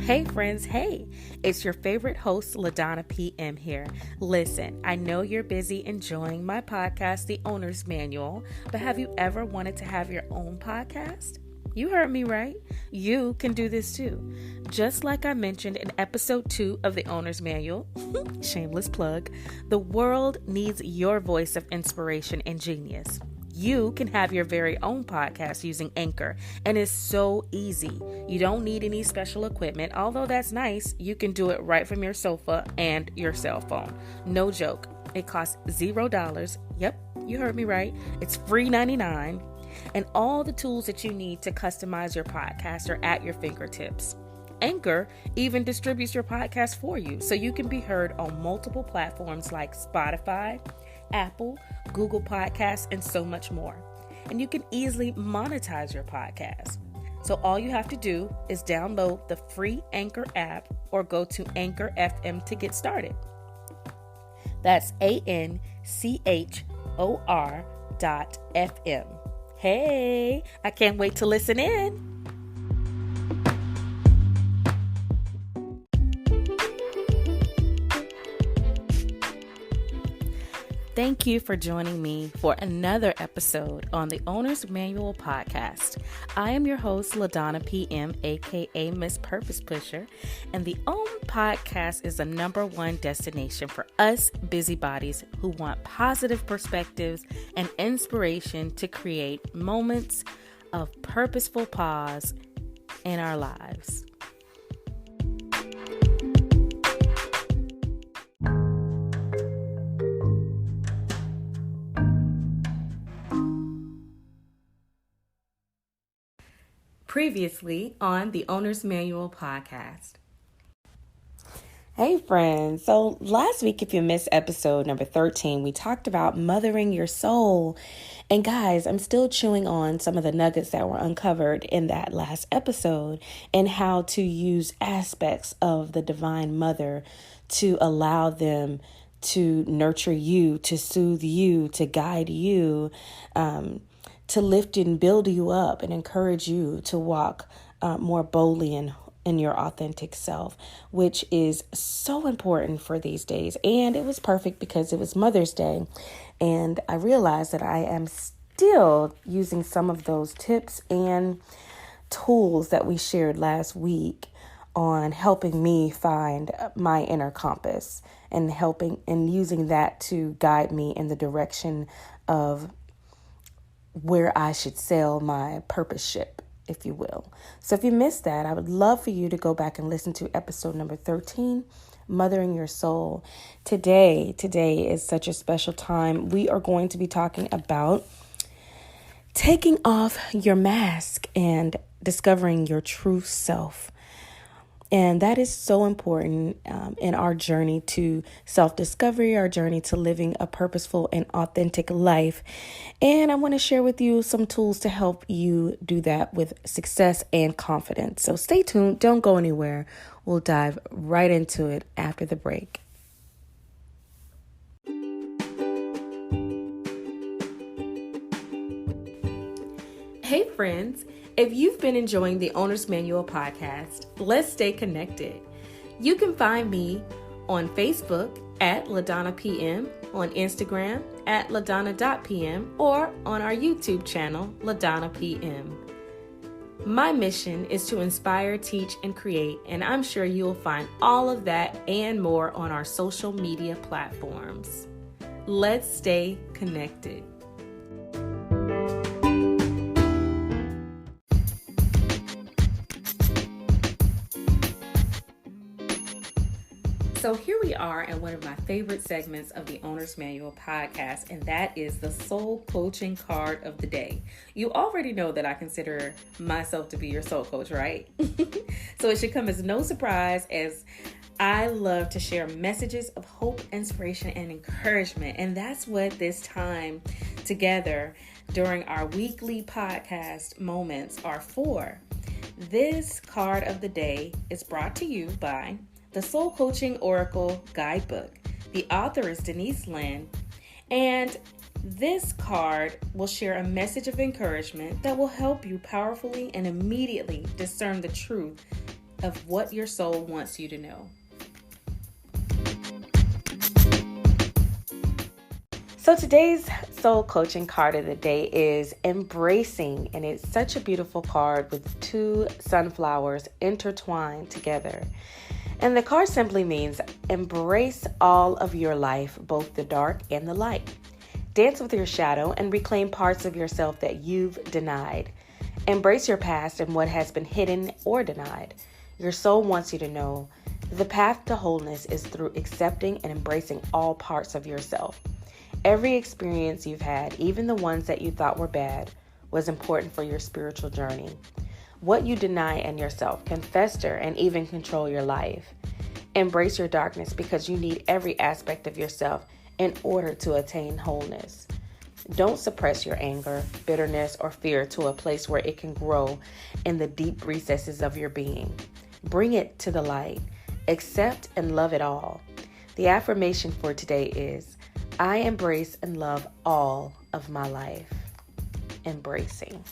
Hey friends, hey, it's your favorite host, LaDonnaPM here. Listen, I know you're busy enjoying my podcast, The Owner's Manual, but have you ever wanted to have your own podcast? You heard me right. You can do this too. Just like I mentioned in episode 2 of The Owner's Manual, shameless plug, the world needs your voice of inspiration and genius. You can have your very own podcast using Anchor, and it's so easy. You don't need any special equipment. Although that's nice, you can do it right from your sofa and your cell phone. No joke. It costs $0. Yep, you heard me right. It's free 99. And all the tools that you need to customize your podcast are at your fingertips. Anchor even distributes your podcast for you, so you can be heard on multiple platforms like Spotify, Apple, Google Podcasts, and so much more. And you can easily monetize your podcast. So all you have to do is download the free Anchor app or go to Anchor FM to get started. That's ANCHOR.FM. Hey, I can't wait to listen in. Thank you for joining me for another episode on the Owner's Manual podcast. I am your host, LaDonnaPM, aka Miss Purpose Pusher, and the OWN podcast is the #1 destination for us busybodies who want positive perspectives and inspiration to create moments of purposeful pause in our lives. Previously on the Owner's Manual podcast. Hey friends, so last week, if you missed episode number 13, we talked about mothering your soul. And guys, I'm still chewing on some of the nuggets that were uncovered in that last episode and how to use aspects of the Divine Mother to allow them to nurture you, to soothe you, to guide you, to lift and build you up and encourage you to walk more boldly in your authentic self, which is so important for these days. And it was perfect because it was Mother's Day. And I realized that I am still using some of those tips and tools that we shared last week on helping me find my inner compass and helping and using that to guide me in the direction of where I should sail my purpose ship, if you will. So if you missed that, I would love for you to go back and listen to episode number 13, Mothering Your Soul. Today is such a special time. We are going to be talking about taking off your mask and discovering your true self. And that is so important in our journey to self-discovery, our journey to living a purposeful and authentic life. And I want to share with you some tools to help you do that with success and confidence. So stay tuned. Don't go anywhere. We'll dive right into it after the break. Hey, friends. If you've been enjoying the Owner's Manual podcast, let's stay connected. You can find me on Facebook at LaDonnaPM, on Instagram at LaDonna.PM, or on our YouTube channel, LaDonnaPM. My mission is to inspire, teach, and create, and I'm sure you'll find all of that and more on our social media platforms. Let's stay connected. So here we are in one of my favorite segments of the Owner's Manual podcast, and that is the soul coaching card of the day. You already know that I consider myself to be your soul coach, right? So it should come as no surprise as I love to share messages of hope, inspiration, and encouragement. And that's what this time together during our weekly podcast moments are for. This card of the day is brought to you by the Soul Coaching Oracle Guidebook. The author is Denise Lynn, and this card will share a message of encouragement that will help you powerfully and immediately discern the truth of what your soul wants you to know. So today's soul coaching card of the day is embracing, and it's such a beautiful card with two sunflowers intertwined together. And the card simply means embrace all of your life, both the dark and the light. Dance with your shadow and reclaim parts of yourself that you've denied. Embrace your past and what has been hidden or denied. Your soul wants you to know the path to wholeness is through accepting and embracing all parts of yourself. Every experience you've had, even the ones that you thought were bad, was important for your spiritual journey. What you deny in yourself can fester and even control your life. Embrace your darkness because you need every aspect of yourself in order to attain wholeness. Don't suppress your anger, bitterness, or fear to a place where it can grow in the deep recesses of your being. Bring it to the light. Accept and love it all. The affirmation for today is, I embrace and love all of my life. Embracing.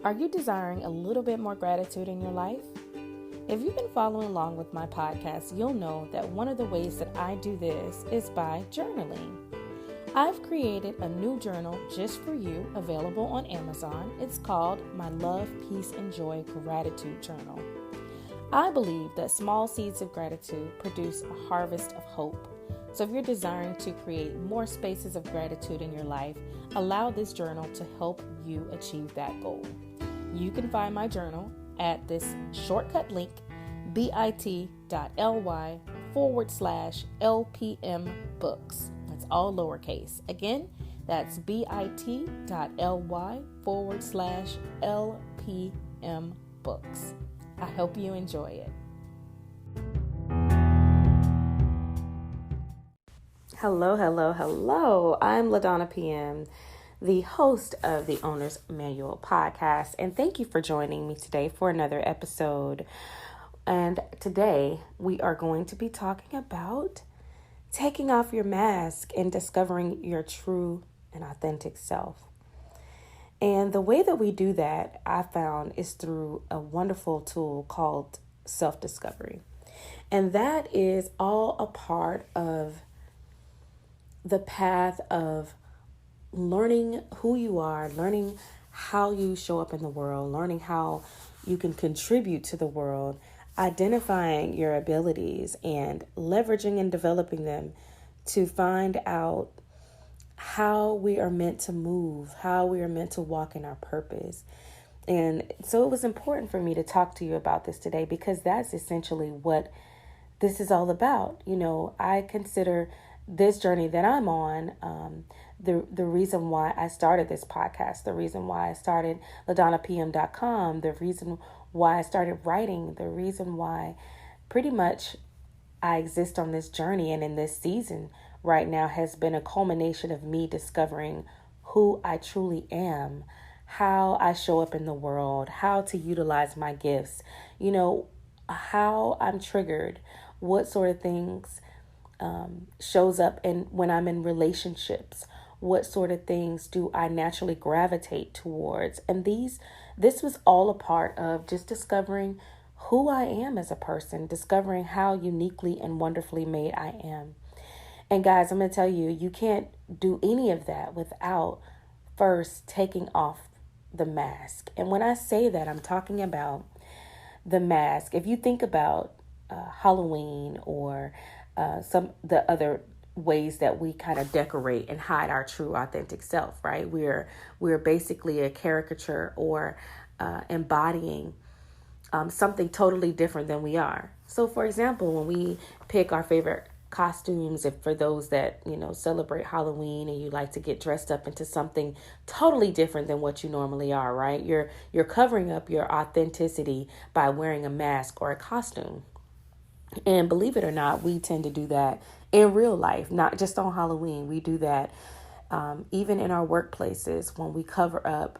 Are you desiring a little bit more gratitude in your life? If you've been following along with my podcast, you'll know that one of the ways that I do this is by journaling. I've created a new journal just for you, available on Amazon. It's called My Love, Peace, and Joy Gratitude Journal. I believe that small seeds of gratitude produce a harvest of hope. So if you're desiring to create more spaces of gratitude in your life, allow this journal to help you achieve that goal. You can find my journal at this shortcut link, bit.ly/LPM books. It's all lowercase. Again, that's bit.ly/LPM books. I hope you enjoy it. Hello. I'm LaDonnaPM, the host of the Owner's Manual podcast, and thank you for joining me today for another episode. And today we are going to be talking about taking off your mask and discovering your true and authentic self. And the way that we do that, I found, is through a wonderful tool called self-discovery. And that is all a part of the path of learning who you are, learning how you show up in the world, learning how you can contribute to the world, identifying your abilities and leveraging and developing them to find out how we are meant to move, how we are meant to walk in our purpose. And so it was important for me to talk to you about this today because that's essentially what this is all about. You know, I consider this journey that I'm on, the reason why I started this podcast, the reason why I started LaDonnaPM.com, the reason why I started writing, the reason why pretty much I exist on this journey and in this season right now has been a culmination of me discovering who I truly am, how I show up in the world, how to utilize my gifts, you know, how I'm triggered, what sort of things shows up when I'm in relationships, what sort of things do I naturally gravitate towards. And this was all a part of just discovering who I am as a person, discovering how uniquely and wonderfully made I am. And guys, I'm going to tell you, you can't do any of that without first taking off the mask. And when I say that, I'm talking about the mask. If you think about Halloween or the other ways that we kind of decorate and hide our true authentic self, right? We're basically a caricature or embodying something totally different than we are. So for example, when we pick our favorite costumes, if for those that, you know, celebrate Halloween and you like to get dressed up into something totally different than what you normally are, right? You're covering up your authenticity by wearing a mask or a costume. And believe it or not, we tend to do that in real life, not just on Halloween. We do that even in our workplaces when we cover up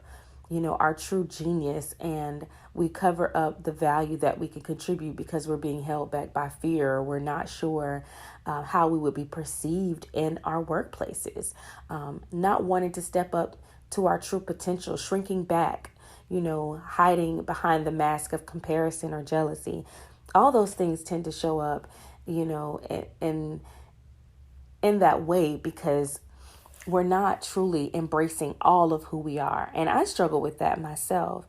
our true genius, and we cover up the value that we can contribute because we're being held back by fear, or we're not sure how we would be perceived in our workplaces, not wanting to step up to our true potential, shrinking back, hiding behind the mask of comparison or jealousy. All those things tend to show up, in that way because we're not truly embracing all of who we are. And I struggle with that myself.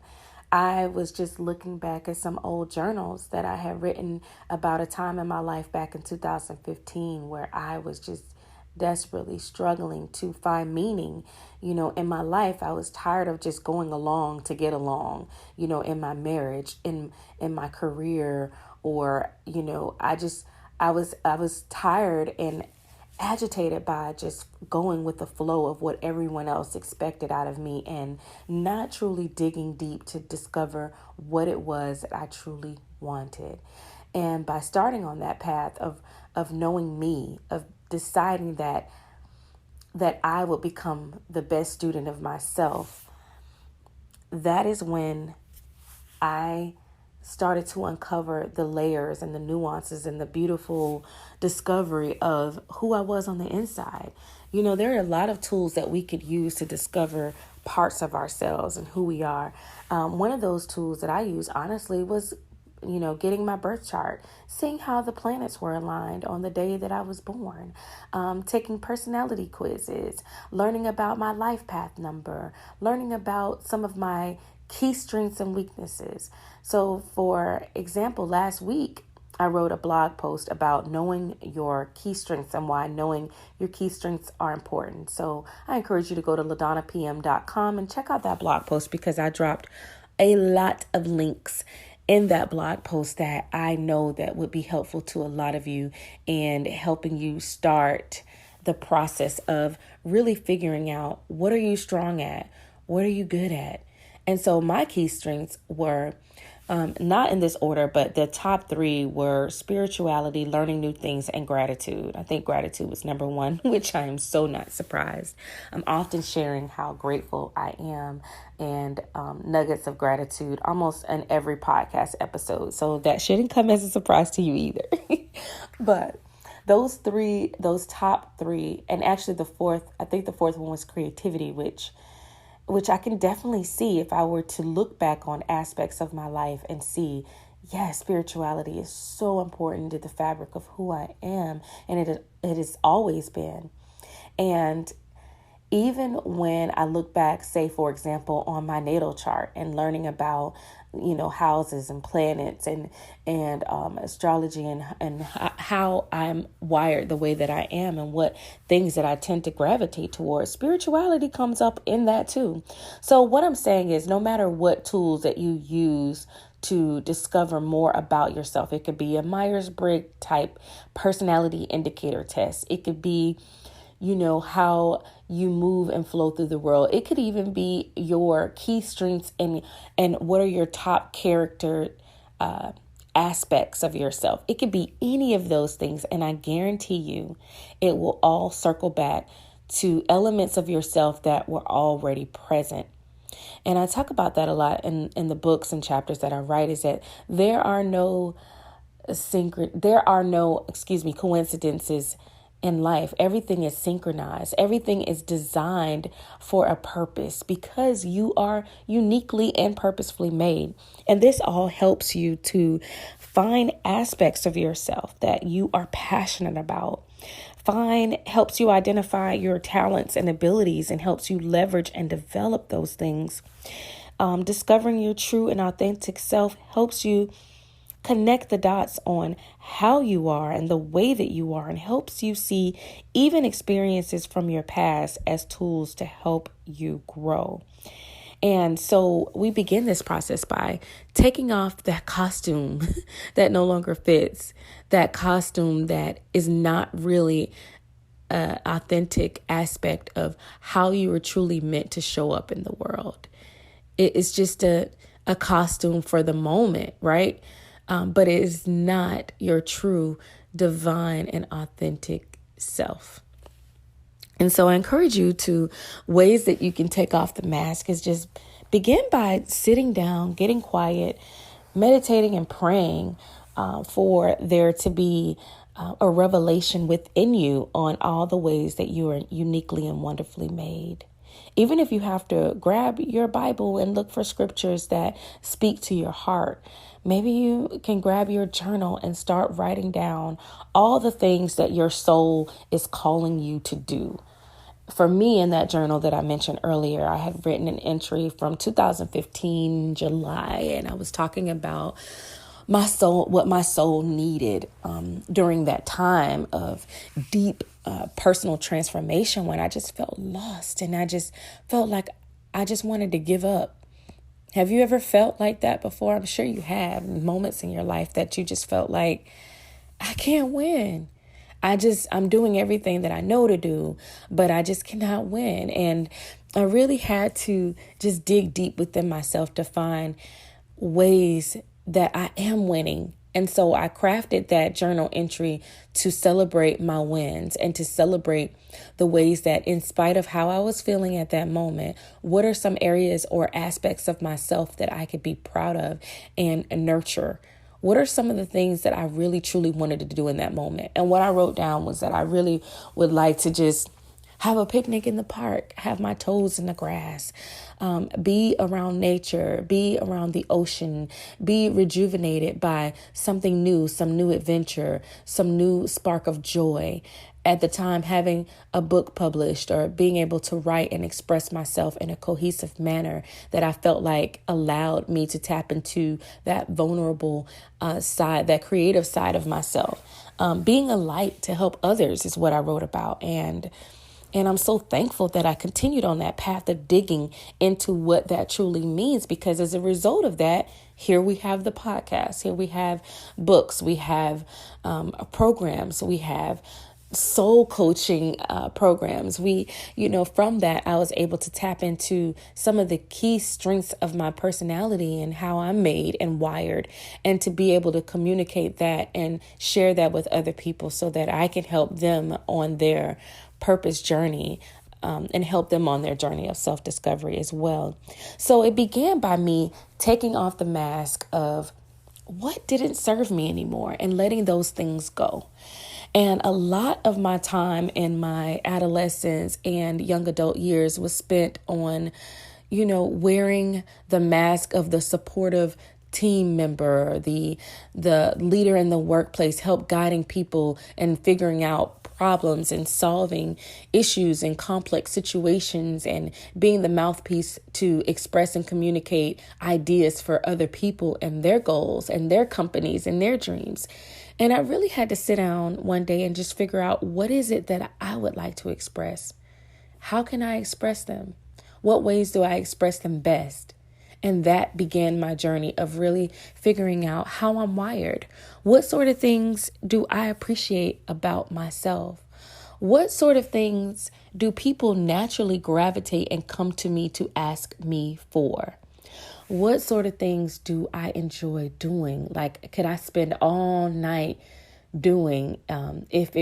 I was just looking back at some old journals that I had written about a time in my life back in 2015 where I was just desperately struggling to find meaning, in my life. I was tired of just going along to get along, in my marriage, in my career, or, I was tired and agitated by just going with the flow of what everyone else expected out of me and not truly digging deep to discover what it was that I truly wanted. And by starting on that path of knowing me, of deciding that I would become the best student of myself, that is when I started to uncover the layers and the nuances and the beautiful discovery of who I was on the inside. There are a lot of tools that we could use to discover parts of ourselves and who we are. One of those tools that I used, honestly, was, getting my birth chart, seeing how the planets were aligned on the day that I was born, taking personality quizzes, learning about my life path number, learning about some of my key strengths and weaknesses. So, for example, last week, I wrote a blog post about knowing your key strengths and why knowing your key strengths are important. So I encourage you to go to LaDonnaPM.com and check out that blog post because I dropped a lot of links in that blog post that I know that would be helpful to a lot of you and helping you start the process of really figuring out, what are you strong at? What are you good at? And so my key strengths were, not in this order, but the top three were spirituality, learning new things, and gratitude. I think gratitude was number one, which I am so not surprised. I'm often sharing how grateful I am and nuggets of gratitude almost in every podcast episode. So that shouldn't come as a surprise to you either. But those top three, and actually I think the fourth one was creativity, which I can definitely see if I were to look back on aspects of my life and see, yes, spirituality is so important to the fabric of who I am. And it has always been. And even when I look back, say, for example, on my natal chart and learning about, houses and planets and astrology and how I'm wired the way that I am and what things that I tend to gravitate towards, spirituality comes up in that too. So what I'm saying is, no matter what tools that you use to discover more about yourself, it could be a Myers-Briggs type personality indicator test. It could be, how you move and flow through the world. It could even be your key strengths and what are your top character aspects of yourself. It could be any of those things. And I guarantee you, it will all circle back to elements of yourself that were already present. And I talk about that a lot in the books and chapters that I write, is that there are no coincidences in life. Everything is synchronized. Everything is designed for a purpose because you are uniquely and purposefully made. And this all helps you to find aspects of yourself that you are passionate about. Helps you identify your talents and abilities and helps you leverage and develop those things. Discovering your true and authentic self helps you connect the dots on how you are and the way that you are, and helps you see even experiences from your past as tools to help you grow. And so we begin this process by taking off that costume that no longer fits, that costume that is not really an authentic aspect of how you were truly meant to show up in the world. It is just a costume for the moment, right? But it is not your true, divine, and authentic self. And so I encourage you to ways that you can take off the mask is just begin by sitting down, getting quiet, meditating and praying for there to be a revelation within you on all the ways that you are uniquely and wonderfully made. Even if you have to grab your Bible and look for scriptures that speak to your heart, maybe you can grab your journal and start writing down all the things that your soul is calling you to do. For me, in that journal that I mentioned earlier, I had written an entry from 2015, July, and I was talking about my soul, what my soul needed during that time of deep personal transformation, when I just felt lost and I just felt like I just wanted to give up. Have you ever felt like that before? I'm sure you have, moments in your life that you just felt like, I can't win. I'm doing everything that I know to do, but I just cannot win. And I really had to just dig deep within myself to find ways that I am winning. And so I crafted that journal entry to celebrate my wins and to celebrate the ways that, in spite of how I was feeling at that moment, what are some areas or aspects of myself that I could be proud of and nurture? What are some of the things that I really truly wanted to do in that moment? And what I wrote down was that I really would like to just have a picnic in the park, have my toes in the grass, be around nature, be around the ocean, be rejuvenated by something new, some new adventure, some new spark of joy. At the time, having a book published or being able to write and express myself in a cohesive manner that I felt like allowed me to tap into that vulnerable side, that creative side of myself. Being a light to help others is what I wrote about. And I'm so thankful that I continued on that path of digging into what that truly means, because as a result of that, here we have the podcast, here we have books, we have programs, we have soul coaching programs. From that, I was able to tap into some of the key strengths of my personality and how I'm made and wired, and to be able to communicate that and share that with other people so that I can help them on their purpose journey and help them on their journey of self-discovery as well. So it began by me taking off the mask of what didn't serve me anymore and letting those things go. And a lot of my time in my adolescence and young adult years was spent on, wearing the mask of the supportive team member, the leader in the workplace, help guiding people and figuring out problems and solving issues and complex situations, and being the mouthpiece to express and communicate ideas for other people and their goals and their companies and their dreams. And I really had to sit down one day and just figure out, what is it that I would like to express? How can I express them? What ways do I express them best? And that began my journey of really figuring out how I'm wired. What sort of things do I appreciate about myself? What sort of things do people naturally gravitate and come to me to ask me for? What sort of things do I enjoy doing? Like, could I spend all night doing if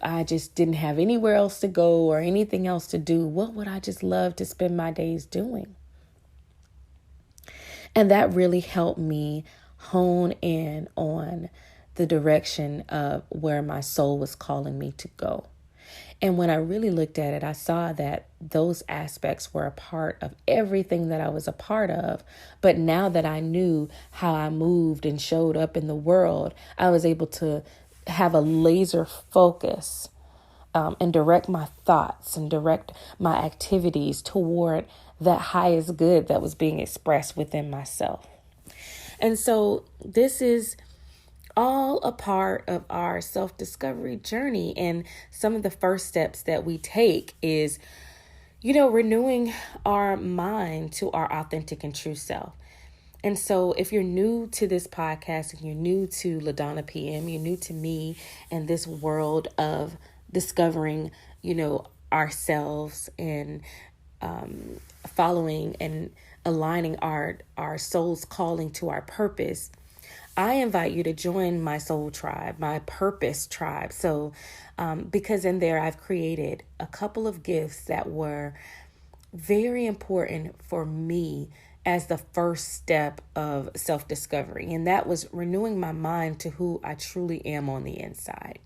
I just didn't have anywhere else to go or anything else to do? What would I just love to spend my days doing? And that really helped me hone in on the direction of where my soul was calling me to go. And when I really looked at it, I saw that those aspects were a part of everything that I was a part of. But now that I knew how I moved and showed up in the world, I was able to have a laser focus and direct my thoughts and direct my activities toward that highest good that was being expressed within myself. And so this is all a part of our self-discovery journey. And some of the first steps that we take is, renewing our mind to our authentic and true self. And so if you're new to this podcast and you're new to LaDonnaPM, you're new to me and this world of discovering, ourselves and following and aligning our soul's calling to our purpose, I invite you to join my soul tribe, my purpose tribe. So because in there I've created a couple of gifts that were very important for me as the first step of self-discovery. And that was renewing my mind to who I truly am on the inside.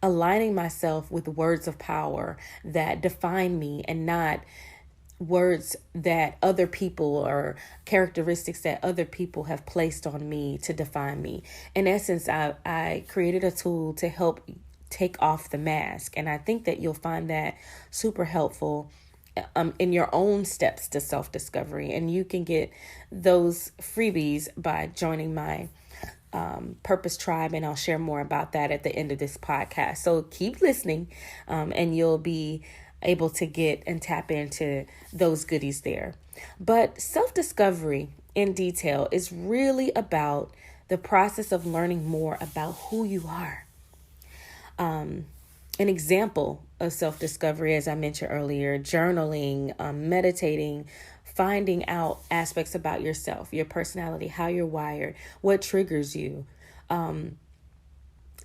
Aligning myself with words of power that define me and not words that other people or characteristics that other people have placed on me to define me. In essence, I created a tool to help take off the mask. And I think that you'll find that super helpful in your own steps to self-discovery. And you can get those freebies by joining my Purpose Tribe, and I'll share more about that at the end of this podcast. So keep listening, and you'll be able to get and tap into those goodies there. But self-discovery in detail is really about the process of learning more about who you are. An example of self-discovery, as I mentioned earlier, journaling, meditating, finding out aspects about yourself, your personality, how you're wired, what triggers you.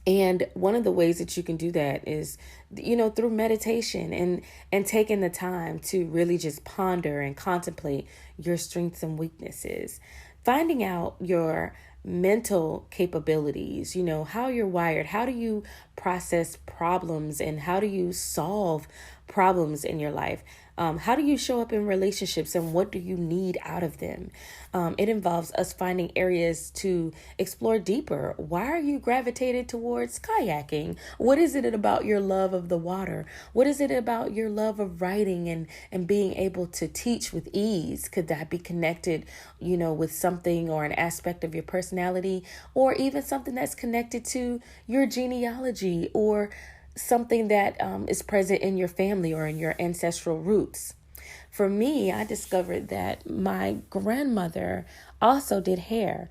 And one of the ways that you can do that is, through meditation and taking the time to really just ponder and contemplate your strengths and weaknesses, finding out your mental capabilities, how you're wired, how do you process problems, and how do you solve problems in your life? How do you show up in relationships, and what do you need out of them? It involves us finding areas to explore deeper. Why are you gravitated towards kayaking? What is it about your love of the water? What is it about your love of writing and being able to teach with ease? Could that be connected, with something or an aspect of your personality, or even something that's connected to your genealogy, or something that is present in your family or in your ancestral roots? For me, I discovered that my grandmother also did hair.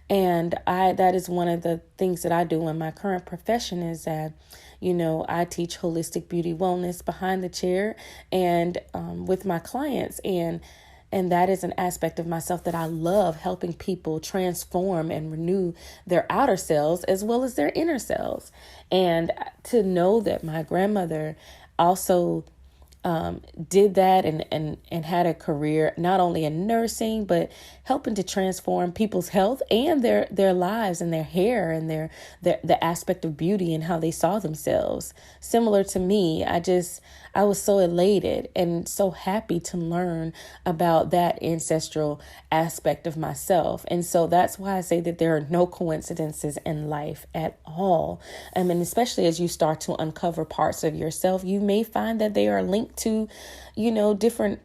And that is one of the things that I do in my current profession, is that, I teach holistic beauty wellness behind the chair and with my clients. And that is an aspect of myself that I love, helping people transform and renew their outer selves as well as their inner selves. And to know that my grandmother also did that and had a career not only in nursing, but helping to transform people's health and their lives and their hair and the aspect of beauty and how they saw themselves. Similar to me, I was so elated and so happy to learn about that ancestral aspect of myself. And so that's why I say that there are no coincidences in life at all. And especially as you start to uncover parts of yourself, you may find that they are linked to, different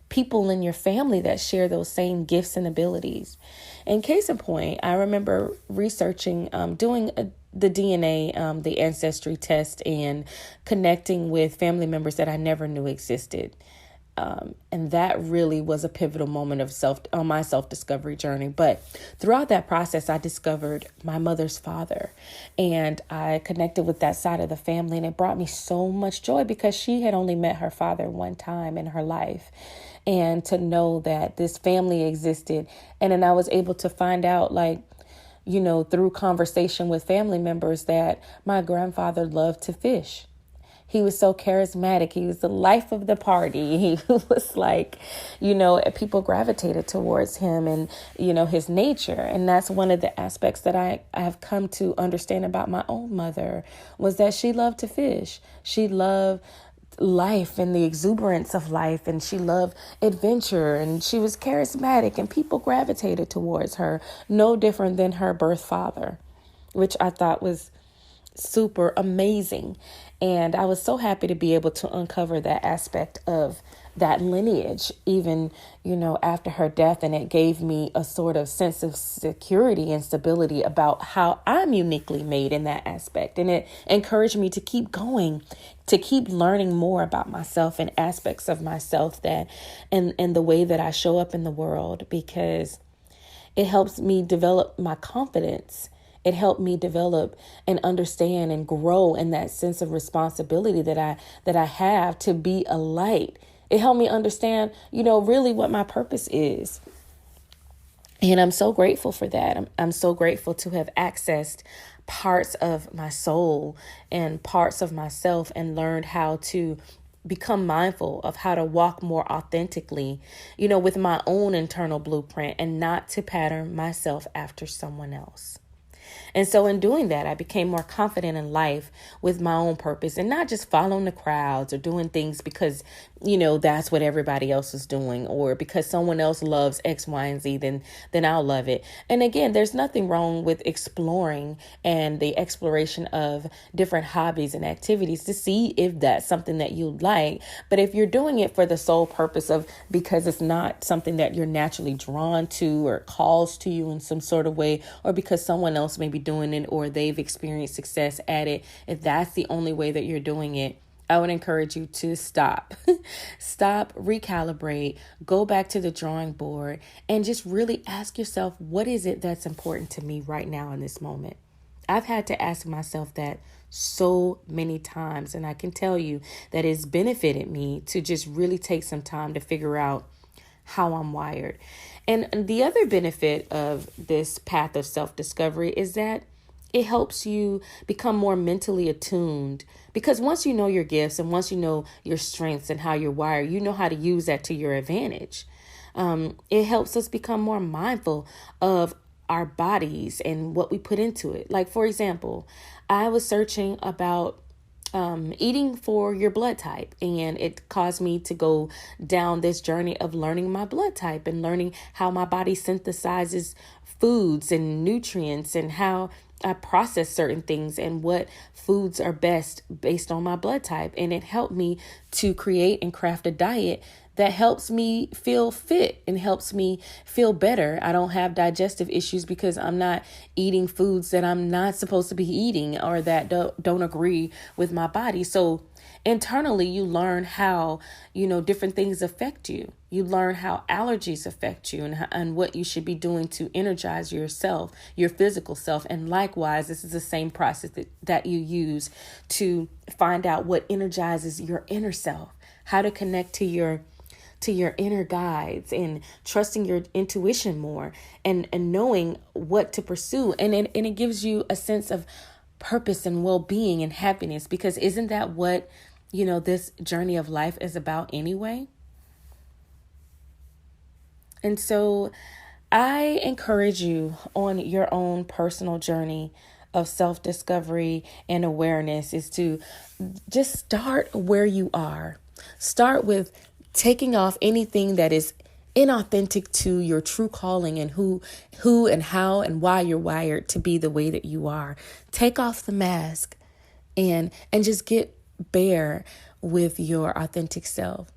people in your family that share those same gifts and abilities. And case in point, I remember researching, doing the DNA, the ancestry test, and connecting with family members that I never knew existed. And that really was a pivotal moment on my self-discovery journey. But throughout that process, I discovered my mother's father, and I connected with that side of the family, and it brought me so much joy because she had only met her father one time in her life. And to know that this family existed, and then I was able to find out, through conversation with family members, that my grandfather loved to fish. He was so charismatic. He was the life of the party. He was people gravitated towards him and, his nature. And that's one of the aspects that I have come to understand about my own mother, was that she loved to fish. She loved life and the exuberance of life, and she loved adventure, and she was charismatic, and people gravitated towards her, no different than her birth father, which I thought was super amazing. And I was so happy to be able to uncover that aspect of that lineage, even, after her death. And it gave me a sort of sense of security and stability about how I'm uniquely made in that aspect. And it encouraged me to keep going, to keep learning more about myself and aspects of myself and the way that I show up in the world, because it helps me develop my confidence. It helped me develop and understand and grow in that sense of responsibility that I have to be a light. It helped me understand, really what my purpose is. And I'm so grateful for that. I'm so grateful to have accessed parts of my soul and parts of myself and learned how to become mindful of how to walk more authentically, with my own internal blueprint and not to pattern myself after someone else. And so in doing that, I became more confident in life with my own purpose and not just following the crowds or doing things because, that's what everybody else is doing, or because someone else loves X, Y, and Z, then I'll love it. And again, there's nothing wrong with exploring and the exploration of different hobbies and activities to see if that's something that you like. But if you're doing it for the sole purpose of because it's not something that you're naturally drawn to or calls to you in some sort of way, or because someone else may be doing it or they've experienced success at it, if that's the only way that you're doing it, I would encourage you to stop, recalibrate, go back to the drawing board, and just really ask yourself, what is it that's important to me right now in this moment? I've had to ask myself that so many times, and I can tell you that it's benefited me to just really take some time to figure out how I'm wired. And the other benefit of this path of self-discovery is that it helps you become more mentally attuned, because once you know your gifts and once you know your strengths and how you're wired, you know how to use that to your advantage. It helps us become more mindful of our bodies and what we put into it. Like, for example, I was searching about eating for your blood type, and it caused me to go down this journey of learning my blood type and learning how my body synthesizes foods and nutrients and how I process certain things and what foods are best based on my blood type. And it helped me to create and craft a diet that helps me feel fit and helps me feel better. I don't have digestive issues because I'm not eating foods that I'm not supposed to be eating or that don't agree with my body. So internally, you learn how, different things affect you. You learn how allergies affect you and what you should be doing to energize yourself, your physical self. And likewise, this is the same process that you use to find out what energizes your inner self, how to connect to your inner guides and trusting your intuition more and knowing what to pursue. And it gives you a sense of purpose and well-being and happiness, because isn't that what, this journey of life is about anyway? And so I encourage you on your own personal journey of self-discovery and awareness is to just start where you are. Start with taking off anything that is inauthentic to your true calling and who and how and why you're wired to be the way that you are. Take off the mask and just get bare with your authentic self.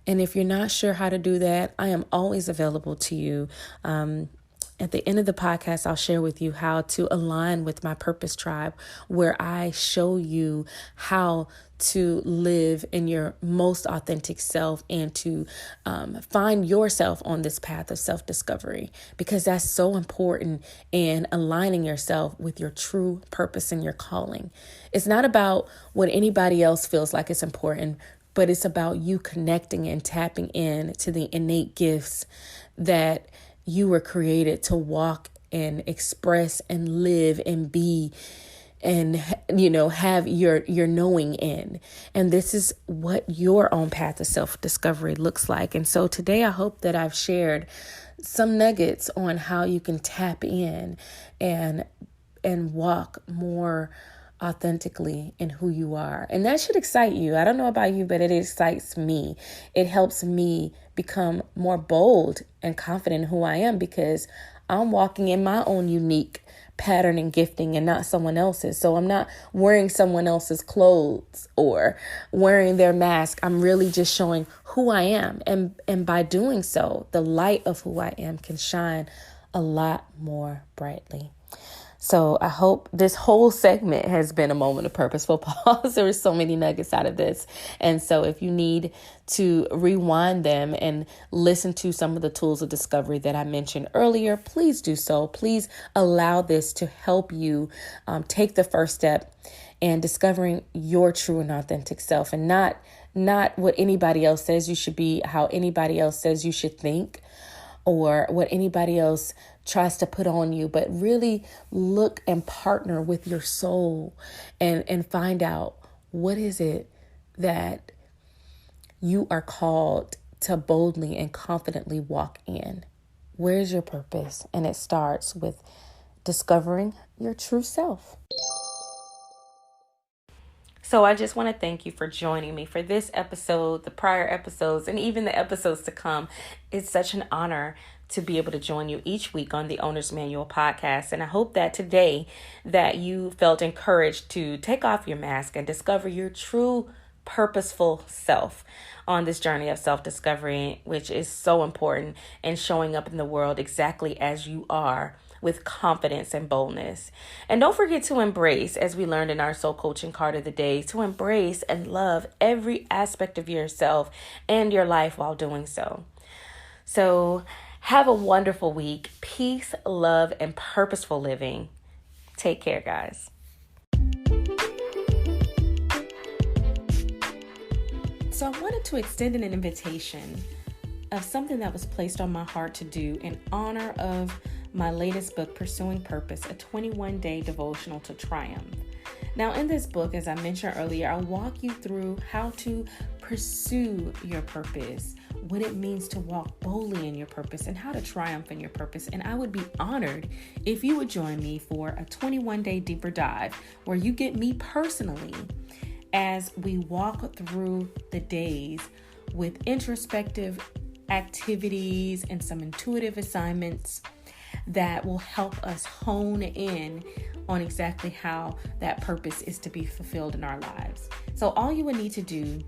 And if you're not sure how to do that, I am always available to you. At the end of the podcast, I'll share with you how to align with my purpose tribe, where I show you how to live in your most authentic self and to find yourself on this path of self-discovery, because that's so important in aligning yourself with your true purpose and your calling. It's not about what anybody else feels like it's important, but it's about you connecting and tapping in to the innate gifts that you were created to walk and express and live and be and, have your knowing in. And this is what your own path of self-discovery looks like. And so today I hope that I've shared some nuggets on how you can tap in and walk more authentically in who you are. And that should excite you. I don't know about you, but it excites me. It helps me become more bold and confident in who I am, because I'm walking in my own unique pattern and gifting and not someone else's. So I'm not wearing someone else's clothes or wearing their mask. I'm really just showing who I am. And by doing so, the light of who I am can shine a lot more brightly. So I hope this whole segment has been a moment of purposeful pause. There were so many nuggets out of this. And so if you need to rewind them and listen to some of the tools of discovery that I mentioned earlier, please do so. Please allow this to help you take the first step in discovering your true and authentic self, and not what anybody else says you should be, how anybody else says you should think, or what anybody else tries to put on you, but really look and partner with your soul and find out what is it that you are called to boldly and confidently walk in. Where's your purpose? And it starts with discovering your true self. So I just want to thank you for joining me for this episode, the prior episodes, and even the episodes to come. It's such an honor to be able to join you each week on the Owner's Manual podcast. And I hope that today that you felt encouraged to take off your mask and discover your true purposeful self on this journey of self-discovery, which is so important, and showing up in the world exactly as you are with confidence and boldness. And don't forget to embrace, as we learned in our soul coaching card of the day, to embrace and love every aspect of yourself and your life while doing so. So have a wonderful week. Peace, love, and purposeful living. Take care, guys. So I wanted to extend an invitation of something that was placed on my heart to do in honor of my latest book, Pursuing Purpose, a 21-day devotional to triumph. Now, in this book, as I mentioned earlier, I'll walk you through how to pursue your purpose, what it means to walk boldly in your purpose, and how to triumph in your purpose. And I would be honored if you would join me for a 21-day deeper dive where you get me personally as we walk through the days with introspective activities and some intuitive assignments that will help us hone in on exactly how that purpose is to be fulfilled in our lives. So all you would need to do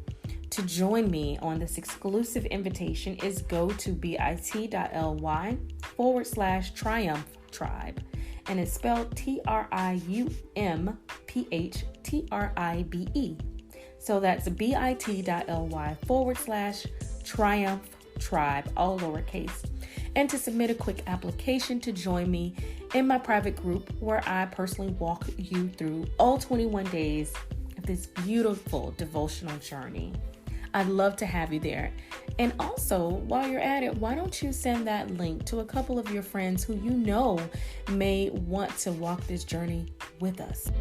to join me on this exclusive invitation is go to bit.ly/triumph tribe. And it's spelled TRIUMPHTRIBE. So that's bit.ly/triumph tribe, all lowercase. And to submit a quick application to join me in my private group where I personally walk you through all 21 days of this beautiful devotional journey. I'd love to have you there. And also, while you're at it, why don't you send that link to a couple of your friends who you know may want to walk this journey with us.